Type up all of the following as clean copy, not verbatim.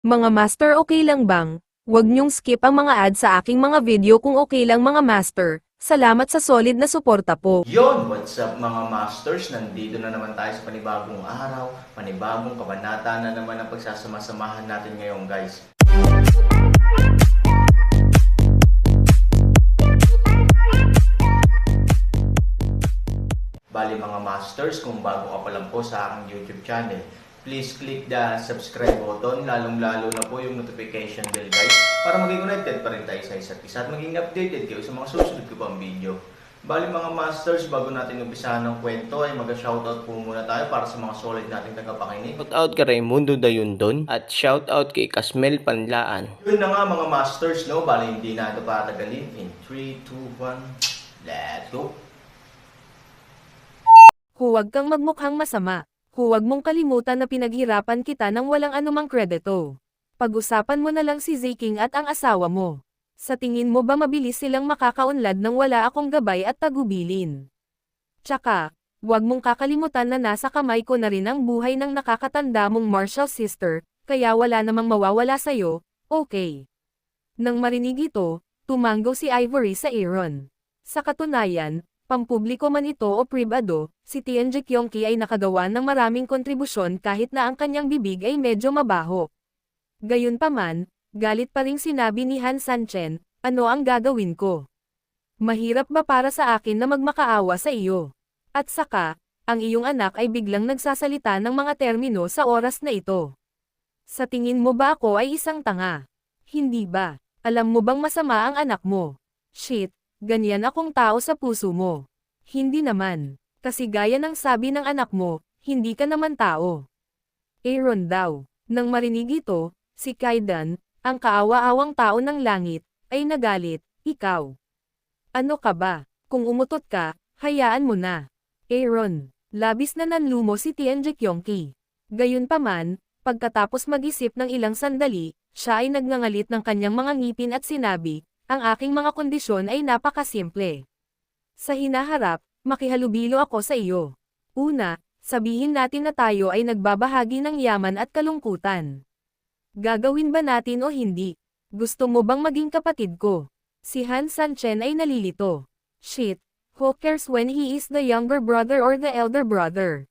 Mga master, okay lang bang? Huwag niyong skip ang mga ads sa aking mga video kung okay lang mga master. Salamat sa solid na suporta po. Yon, what's up mga masters? Nandito na naman tayo sa panibagong araw, panibagong kabanata na naman ang pagsasama-samahan natin ngayon guys. Bali mga masters, kung bago ka pa lang po sa aking YouTube channel, please click the subscribe button, lalong-lalo na po yung notification bell guys, para maging connected pa rin tayo sa isa't isa at maging updated kayo sa mga susunod ko pang video. Bali mga masters, bago natin umpisahan ng kwento ay mag-shoutout po muna tayo para sa mga solid nating tagapakinig. Shoutout kay Raimundo Dayundon at shoutout kay Kasmel Panlaan. Yun na nga mga masters, no? Bali hindi na ito patagalin. In 3, 2, 1, let's go! Huwag kang magmukhang masama. Huwag mong kalimutan na pinaghirapan kita ng walang anumang kredito. Pag-usapan mo na lang si Ziking at ang asawa mo. Sa tingin mo ba mabilis silang makakaunlad nang wala akong gabay at tagubilin? Tsaka, huwag mong kakalimutan na nasa kamay ko na rin ang buhay ng nakakatanda mong Marshall sister, kaya wala namang mawawala sa'yo, okay? Nang marinig ito, tumanggo si Ivory sa Aaron. Sa katunayan, pampubliko man ito o pribado, si Tianji Kyongki ay nakagawa ng maraming kontribusyon kahit na ang kanyang bibig ay medyo mabaho. Gayunpaman, galit pa ring sinabi ni Han Sanchen, ano ang gagawin ko? Mahirap ba para sa akin na magmakaawa sa iyo? At saka, ang iyong anak ay biglang nagsasalita ng mga termino sa oras na ito. Sa tingin mo ba ako ay isang tanga? Hindi ba? Alam mo bang masama ang anak mo? Shit, ganyan akong tao sa puso mo. Hindi naman. Kasi gaya ng sabi ng anak mo, hindi ka naman tao. Aaron daw. Nang marinig ito, si Kaidan, ang kaawa-awang tao ng langit, ay nagalit, ikaw. Ano ka ba? Kung umutot ka, hayaan mo na. Aaron, labis na nanlumo si Tianji Kyongki. Gayunpaman, pagkatapos mag-isip ng ilang sandali, siya ay nagngangalit ng kanyang mga ngipin at sinabi, ang aking mga kondisyon ay napakasimple. Sa hinaharap, makihalubilo ako sa iyo. Una, sabihin natin na tayo ay nagbabahagi ng yaman at kalungkutan. Gagawin ba natin o hindi? Gusto mo bang maging kapatid ko? Si Han Sanchen ay nalilito. Shit, who cares when he is the younger brother or the elder brother?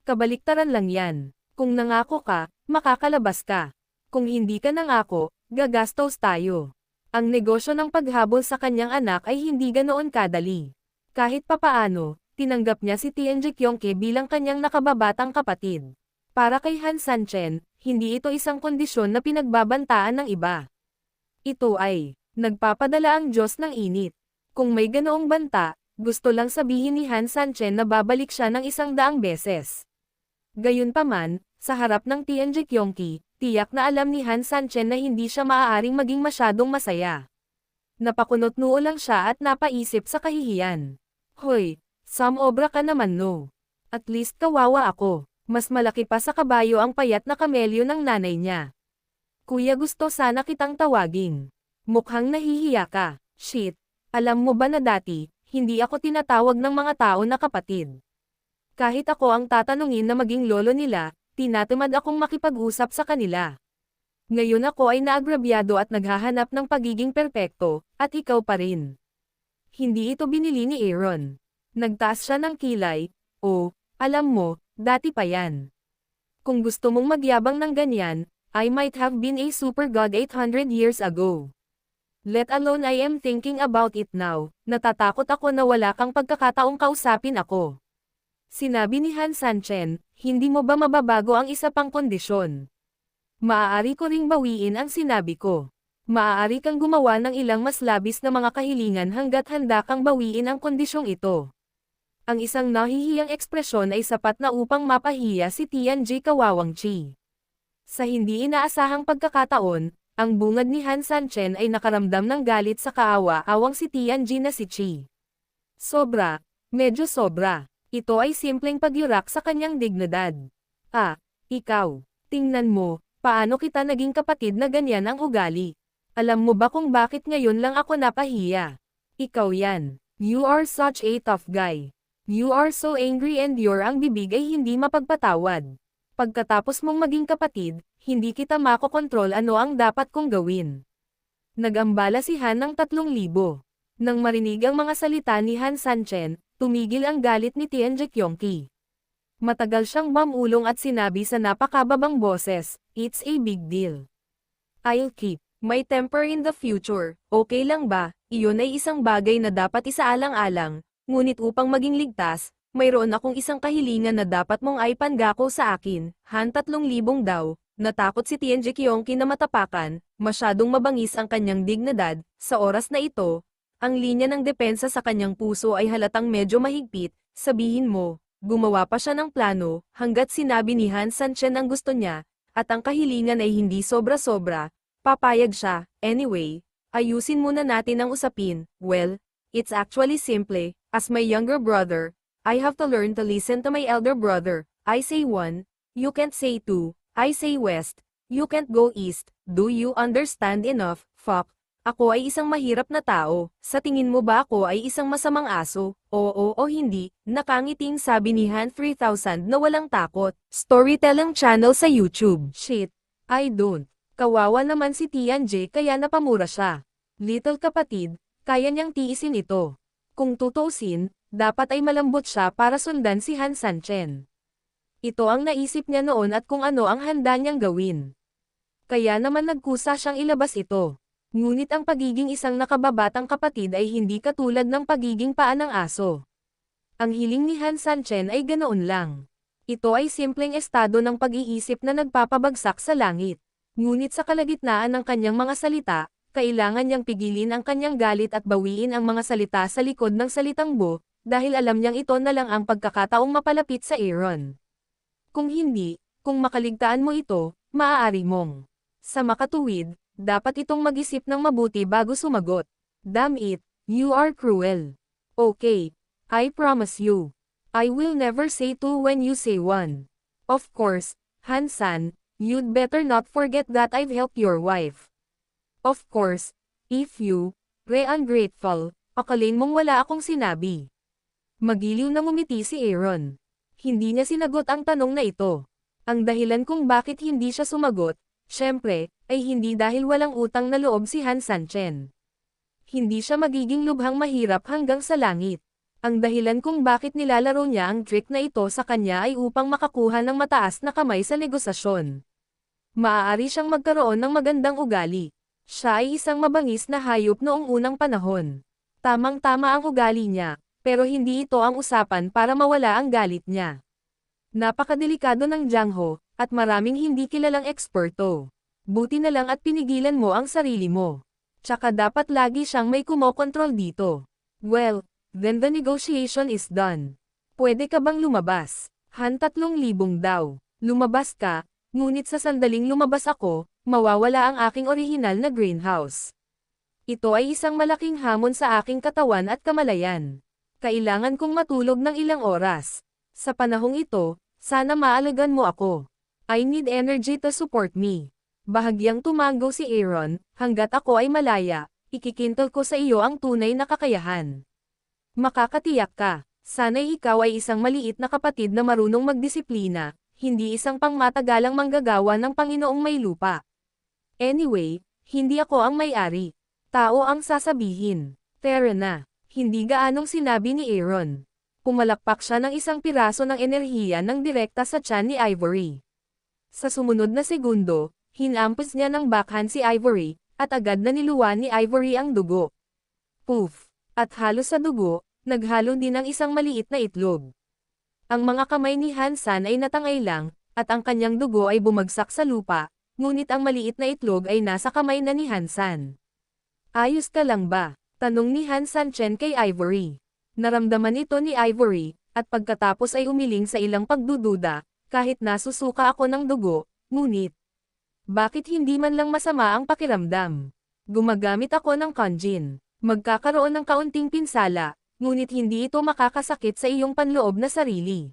Kabaliktaran lang yan. Kung nangako ka, makakalabas ka. Kung hindi ka nangako, gagastos tayo. Ang negosyo ng paghabol sa kanyang anak ay hindi ganoon kadali. Kahit papaano, tinanggap niya si Tianji Kyongki bilang kanyang nakababatang kapatid. Para kay Han Sanchen, hindi ito isang kondisyon na pinagbabantaan ng iba. Ito ay, nagpapadala ang Diyos ng init. Kung may ganoong banta, gusto lang sabihin ni Han Sanchen na babalik siya ng 100 beses. Gayunpaman, sa harap ng Tianji Kyongki, tiyak na alam ni Han Sanchen na hindi siya maaaring maging masyadong masaya. Napakunot noo lang siya at napaisip sa kahihiyan. Hoy, obra ka naman no. At least kawawa ako. Mas malaki pa sa kabayo ang payat na kamelyo ng nanay niya. Kuya, gusto sana kitang tawagin. Mukhang nahihiya ka. Shit, alam mo ba na dati, hindi ako tinatawag ng mga tao na kapatid. Kahit ako ang tatanungin na maging lolo nila, tinatamad akong makipag-usap sa kanila. Ngayon ako ay naagrabyado at naghahanap ng pagiging perpekto, at ikaw pa rin. Hindi ito binili ni Aaron. Nagtaas siya ng kilay, alam mo, dati pa yan. Kung gusto mong magyabang ng ganyan, I might have been a super god 800 years ago. Let alone I am thinking about it now, natatakot ako na wala kang pagkakataong kausapin ako. Sinabi ni Han Sanchen, hindi mo ba mababago ang isa pang kondisyon? Maaari ko ring bawiin ang sinabi ko. Maaari kang gumawa ng ilang mas labis na mga kahilingan hanggat handa kang bawiin ang kondisyong ito. Ang isang nahihiyang ekspresyon ay sapat na upang mapahiya si Tianji Kawawangchi. Sa hindi inaasahang pagkakataon, ang bungad ni Han Sanchen ay nakaramdam ng galit sa kaawa-awang si Tianji na si Chi. Sobra, medyo sobra. Ito ay simpleng pagyurak sa kanyang dignidad. Ikaw, tingnan mo, paano kita naging kapatid na ganyan ang ugali? Alam mo ba kung bakit ngayon lang ako napahiya? Ikaw yan. You are such a tough guy. You are so angry and your ang bibig ay hindi mapagpatawad. Pagkatapos mong maging kapatid, Hindi kita makokontrol ano ang dapat kong gawin. Nagambala si Han ng 3,000. Nang marinig ang mga salita ni Han Sanchen, tumigil ang galit ni Tian Jekyongki. Matagal siyang mamulong at sinabi sa napakababang boses, "It's a big deal. I'll keep my temper in the future, okay lang ba?" Iyon ay isang bagay na dapat isaalang-alang, ngunit upang maging ligtas, mayroon akong isang kahilingan na dapat mong ipangako sa akin. Han 3,000 daw. Natakot si Tian Jekyongki na matapakan, masyadong mabangis ang kanyang dignidad. Sa oras na ito, ang linya ng depensa sa kanyang puso ay halatang medyo mahigpit. Sabihin mo, gumawa pa siya ng plano, hanggat sinabi ni Han Sanchen ang gusto niya, at ang kahilingan ay hindi sobra-sobra, papayag siya. Anyway, ayusin muna natin ang usapin. Well, it's actually simple. As my younger brother, I have to learn to listen to my elder brother. I say one, you can't say two. I say west, you can't go east. Do you understand enough? Fuck. Ako ay isang mahirap na tao. Sa tingin mo ba ako ay isang masamang aso? Oo o hindi, nakangiting sabi ni Han 3000 na walang takot. Storytelling channel sa YouTube. Shit, I don't. Kawawa naman si Tian J kaya napamura siya. Little kapatid, kaya niyang tiisin ito. Kung tutuusin, dapat ay malambot siya para sundan si Han Sanchen. Ito ang naisip niya noon at kung ano ang handa niyang gawin. Kaya naman nagkusa siyang ilabas ito. Ngunit ang pagiging isang nakababatang kapatid ay hindi katulad ng pagiging paa ng aso. Ang hiling ni Han Sanchen ay ganoon lang. Ito ay simpleng estado ng pag-iisip na nagpapabagsak sa langit. Ngunit sa kalagitnaan ng kanyang mga salita, kailangan niyang pigilin ang kanyang galit at bawiin ang mga salita sa likod ng salitang bo, dahil alam niyang ito na lang ang pagkakataong mapalapit sa Aaron. Kung hindi, kung makaligtaan mo ito, maaari mong. Sa makatuwid, dapat itong mag-isip ng mabuti bago sumagot. Damn it, you are cruel. Okay, I promise you. I will never say two when you say one. Of course, Han-san, you'd better not forget that I've helped your wife. Of course, if you, ungrateful, akalin mong wala akong sinabi. Magiliw na ngumiti si Aaron. Hindi niya sinagot ang tanong na ito. Ang dahilan kung bakit hindi siya sumagot, syempre, ay hindi dahil walang utang na loob si Han Sanchen. Hindi siya magiging lubhang mahirap hanggang sa langit. Ang dahilan kung bakit nilalaro niya ang trick na ito sa kanya ay upang makakuha ng mataas na kamay sa negosasyon. Maaari siyang magkaroon ng magandang ugali. Siya ay isang mabangis na hayop noong unang panahon. Tamang-tama ang ugali niya. Pero hindi ito ang usapan para mawala ang galit niya. Napakadelikado ng Jiangho, at maraming hindi kilalang eksperto. Buti na lang at pinigilan mo ang sarili mo. Tsaka dapat lagi siyang may kumokontrol dito. Well, then the negotiation is done. Pwede ka bang lumabas? Han 3,000 daw. Lumabas ka, ngunit sa sandaling lumabas ako, mawawala ang aking orihinal na greenhouse. Ito ay isang malaking hamon sa aking katawan at kamalayan. Kailangan kong matulog ng ilang oras. Sa panahong ito, sana maalagan mo ako. I need energy to support me. Bahagyang tumango si Aaron, hanggat ako ay malaya, ikikintal ko sa iyo ang tunay na kakayahan. Makakatiyak ka, sana'y ikaw ay isang maliit na kapatid na marunong magdisiplina, hindi isang pangmatagalang manggagawa ng Panginoong may lupa. Anyway, hindi ako ang may-ari. Tao ang sasabihin. Tara na. Hindi gaanong sinabi ni Aaron. Pumalakpak siya ng isang piraso ng enerhiya ng direkta sa tiyan ni Ivory. Sa sumunod na segundo, hinampos niya ng backhand si Ivory, at agad na niluwa ni Ivory ang dugo. Poof! At halos sa dugo, naghalo din ang isang maliit na itlog. Ang mga kamay ni Han-san ay natangay lang, at ang kanyang dugo ay bumagsak sa lupa, ngunit ang maliit na itlog ay nasa kamay na ni Han-san. Ayos ka lang ba? Tanong ni Han Sanchen kay Ivory. Naramdaman ito ni Ivory, at pagkatapos ay umiling sa ilang pagdududa, kahit nasusuka ako ng dugo, ngunit. Bakit hindi man lang masama ang pakiramdam? Gumagamit ako ng kanjin. Magkakaroon ng kaunting pinsala, ngunit hindi ito makakasakit sa iyong panloob na sarili.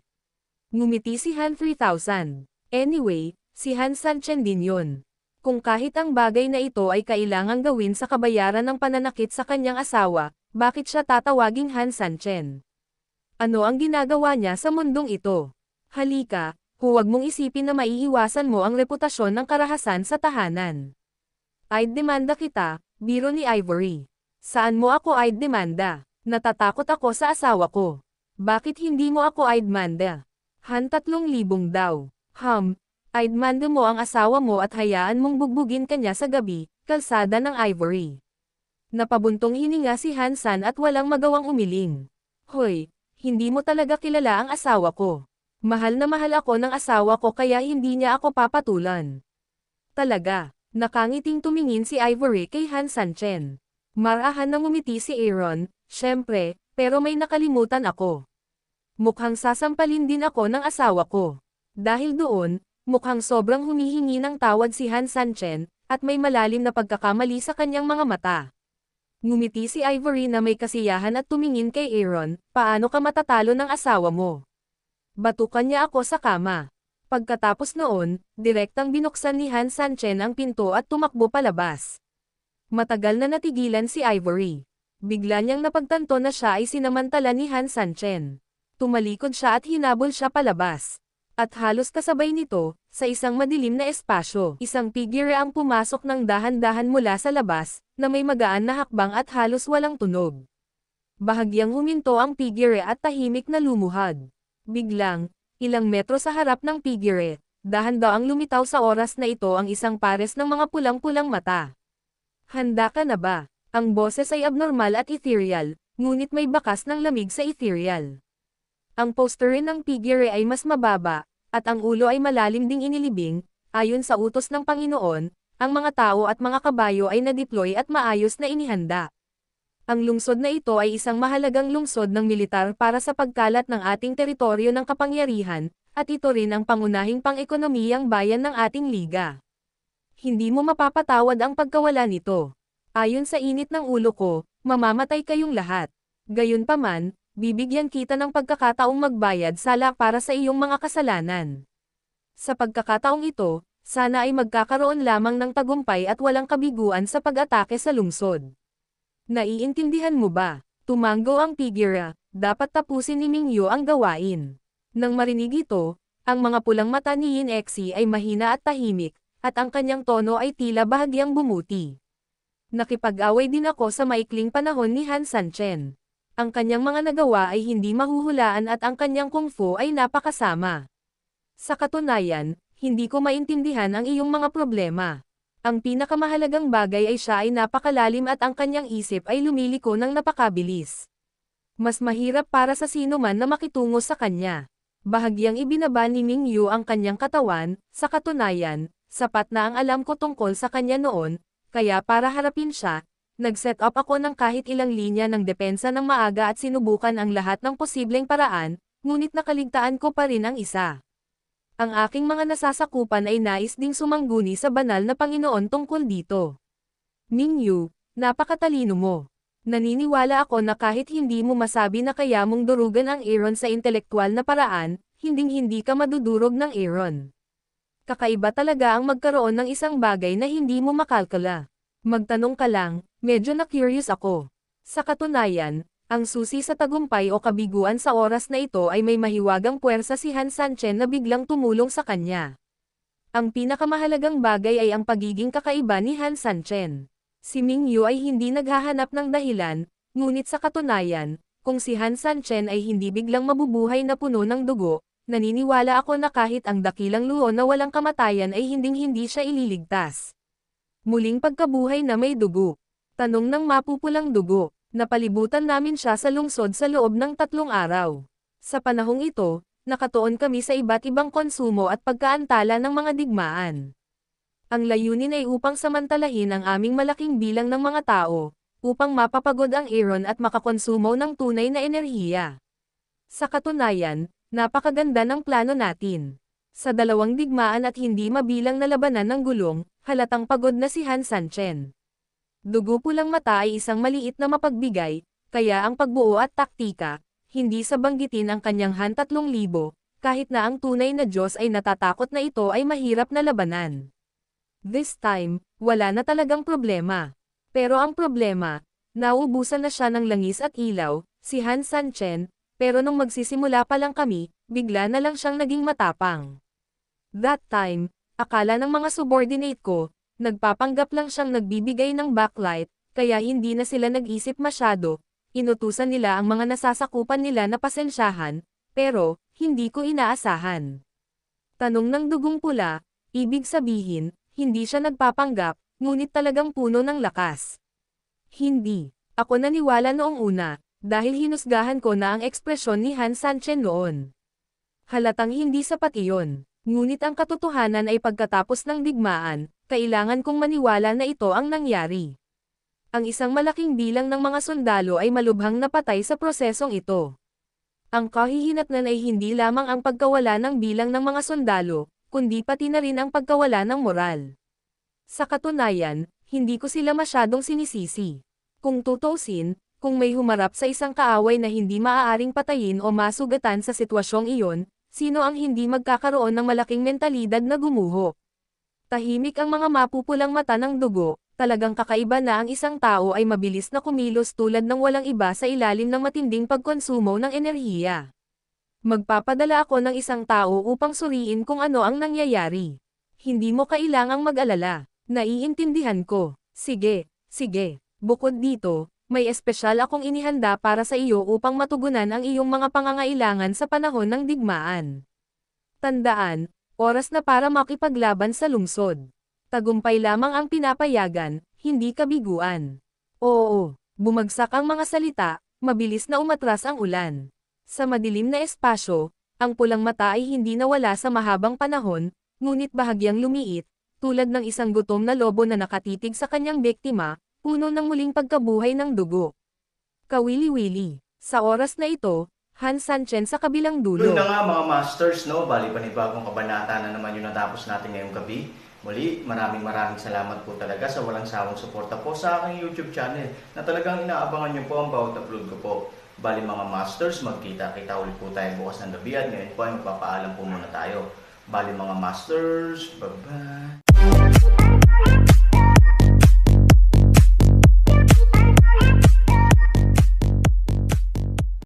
Ngumiti si Han 3000. Anyway, si Han Sanchen din yun. Kung kahit ang bagay na ito ay kailangang gawin sa kabayaran ng pananakit sa kanyang asawa, bakit siya tatawaging Han Sanchen? Ano ang ginagawa niya sa mundong ito? Halika, Huwag mong isipin na maiiwasan mo ang reputasyon ng karahasan sa tahanan. I'd demanda kita, biro ni Ivory. Saan mo ako I'd demanda? Natatakot ako sa asawa ko. Bakit hindi mo ako I'd manda? 3,000 daw. I'd manda mo ang asawa mo at hayaan mong bugbugin kanya sa gabi, kalsada ng Ivory. Napabuntong hininga si Hansan at walang magawang umiling. Hoy, hindi mo talaga kilala ang asawa ko. Mahal na mahal ako ng asawa ko kaya hindi niya ako papatulan. Talaga, nakangiting tumingin si Ivory kay Hansan Chen. Marahan na ngumiti si Aaron, syempre, pero may nakalimutan ako. Mukhang sasampalin din ako ng asawa ko. Dahil doon, mukhang sobrang humihingi ng tawad si Hansan Chen, at may malalim na pagkakamali sa kanyang mga mata. Ngumiti si Ivory na may kasiyahan at tumingin kay Aaron, paano ka matatalo ng asawa mo? Batukan niya ako sa kama. Pagkatapos noon, direktang binuksan ni Hansan Chen ang pinto at tumakbo palabas. Matagal na natigilan si Ivory. Bigla niyang napagtanto na siya ay sinamantala ni Hansan Chen. Tumalikod siya at hinabol siya palabas. At halos kasabay nito, sa isang madilim na espasyo, isang figure ang pumasok ng dahan-dahan mula sa labas, na may magaan na hakbang at halos walang tunog. Bahagyang huminto ang figure at tahimik na lumuhad. Biglang, ilang metro sa harap ng figure, dahan-daang lumitaw sa oras na ito ang isang pares ng mga pulang-pulang mata. Handa ka na ba? Ang boses ay abnormal at ethereal, ngunit may bakas ng lamig sa ethereal. Ang posture ng figure ay mas mababa, at ang ulo ay malalim ding inilibing, ayon sa utos ng Panginoon, ang mga tao at mga kabayo ay na-deploy at maayos na inihanda. Ang lungsod na ito ay isang mahalagang lungsod ng militar para sa pagkalat ng ating teritoryo ng kapangyarihan, at ito rin ang pangunahing pang-ekonomiyang bayan ng ating liga. Hindi mo mapapatawad ang pagkawala nito. Ayon sa init ng ulo ko, mamamatay kayong lahat. Gayunpaman, bibigyan kita ng pagkakataong magbayad sala para sa iyong mga kasalanan. Sa pagkakataong ito, sana ay magkakaroon lamang ng tagumpay at walang kabiguan sa pag-atake sa lungsod. Naiintindihan mo ba? Tumango ang figure, dapat tapusin ni Mingyu ang gawain. Nang marinig ito, ang mga pulang mata ni Yin Exi ay mahina at tahimik, at ang kanyang tono ay tila bahagyang bumuti. Nakipag-away din ako sa maikling panahon ni Hansan Chen. Ang kanyang mga nagawa ay hindi mahuhulaan at ang kanyang kung fu ay napakasama. Sa katunayan, hindi ko maintindihan ang iyong mga problema. Ang pinakamahalagang bagay ay siya ay napakalalim at ang kanyang isip ay lumiliko ng napakabilis. Mas mahirap para sa sino man na makitungo sa kanya. Bahagyang ibinaba ni Mingyu ang kanyang katawan, sa katunayan, sapat na ang alam ko tungkol sa kanya noon, kaya para harapin siya, nag-set up ako ng kahit ilang linya ng depensa ng maaga at sinubukan ang lahat ng posibleng paraan, ngunit nakaligtaan ko pa rin ang isa. Ang aking mga nasasakupan ay nais ding sumangguni sa banal na Panginoon tungkol dito. Mingyu, napakatalino mo. Naniniwala ako na kahit hindi mo masabi na kaya mong durugan ang Aaron sa intelektual na paraan, hinding-hindi ka madudurog ng Aaron. Kakaiba talaga ang magkaroon ng isang bagay na hindi mo makalkula. Magtanong ka lang, medyo na-curious ako. Sa katunayan, ang susi sa tagumpay o kabiguan sa oras na ito ay may mahiwagang puwersa si Hansan Chen na biglang tumulong sa kanya. Ang pinakamahalagang bagay ay ang pagiging kakaiba ni Hansan Chen. Si Mingyu ay hindi naghahanap ng dahilan, ngunit sa katunayan, kung si Hansan Chen ay hindi biglang mabubuhay na puno ng dugo, naniniwala ako na kahit ang dakilang luho na walang kamatayan ay hinding-hindi siya ililigtas. Muling pagkabuhay na may dugo. Tanong ng mapupulang dugo. Napalibutan namin siya sa lungsod sa loob ng 3 araw. Sa panahong ito, nakatuon kami sa iba't ibang konsumo at pagkaantala ng mga digmaan. Ang layunin ay upang samantalahin ang aming malaking bilang ng mga tao, upang mapapagod ang Aaron at makakonsumo ng tunay na enerhiya. Sa katunayan, napakaganda ng plano natin. Sa 2 digmaan at hindi mabilang na labanan ng gulong, halatang pagod na si Hansan Chen. Dugo pulang mata ay isang maliit na mapagbigay, kaya ang pagbuo at taktika, hindi sa banggitin ang kanyang Han 3,000, kahit na ang tunay na Diyos ay natatakot na ito ay mahirap na labanan. This time, wala na talagang problema. Pero ang problema, nauubusan na siya ng langis at ilaw, si Hansan Chen, pero nung magsisimula pa lang kami, bigla na lang siyang naging matapang. That time, akala ng mga subordinate ko, nagpapanggap lang siyang nagbibigay ng backlight, kaya hindi na sila nag-isip masyado, inutusan nila ang mga nasasakupan nila na pasensyahan, pero, hindi ko inaasahan. Tanong ng dugong pula, ibig sabihin, hindi siya nagpapanggap, ngunit talagang puno ng lakas. Hindi. Ako naniwala noong una, dahil hinusgahan ko na ang ekspresyon ni Han Sanchen noon. Halatang hindi sapat iyon. Ngunit ang katotohanan ay pagkatapos ng digmaan, kailangan kong maniwala na ito ang nangyari. Ang isang malaking bilang ng mga sundalo ay malubhang napatay sa prosesong ito. Ang kahihinatnan ay hindi lamang ang pagkawala ng bilang ng mga sundalo, kundi pati na rin ang pagkawala ng moral. Sa katunayan, hindi ko sila masyadong sinisisi. Kung tutusin, kung may humarap sa isang kaaway na hindi maaaring patayin o masugatan sa sitwasyong iyon, sino ang hindi magkakaroon ng malaking mentalidad na gumuho? Tahimik ang mga mapupulang mata ng dugo, talagang kakaiba na ang isang tao ay mabilis na kumilos tulad ng walang iba sa ilalim ng matinding pagkonsumo ng enerhiya. Magpapadala ako ng isang tao upang suriin kung ano ang nangyayari. Hindi mo kailangang mag-alala. Naiintindihan ko. Sige, sige. Bukod dito, may espesyal akong inihanda para sa iyo upang matugunan ang iyong mga pangangailangan sa panahon ng digmaan. Tandaan, oras na para makipaglaban sa lungsod. Tagumpay lamang ang pinapayagan, hindi kabiguan. Oo, bumagsak ang mga salita, mabilis na umatras ang ulan. Sa madilim na espasyo, ang pulang mata ay hindi nawala sa mahabang panahon, ngunit bahagyang lumiit, tulad ng isang gutom na lobo na nakatitig sa kanyang biktima, puno ng muling pagkabuhay ng dugo. Kawili-wili. Sa oras na ito, Han Sanchen sa kabilang dulo. Yun na nga mga masters, no? Bali panibagong kabanata na naman yung natapos natin ngayong gabi. Muli, maraming salamat po talaga sa walang sawang suporta po sa aking YouTube channel na talagang inaabangan nyo po ang bawat upload ko po. Bali mga masters, magkita-kita ulit po tayo bukas ng gabi at ngayon po ay magpapaalam po muna tayo. Bali mga masters, bye-bye!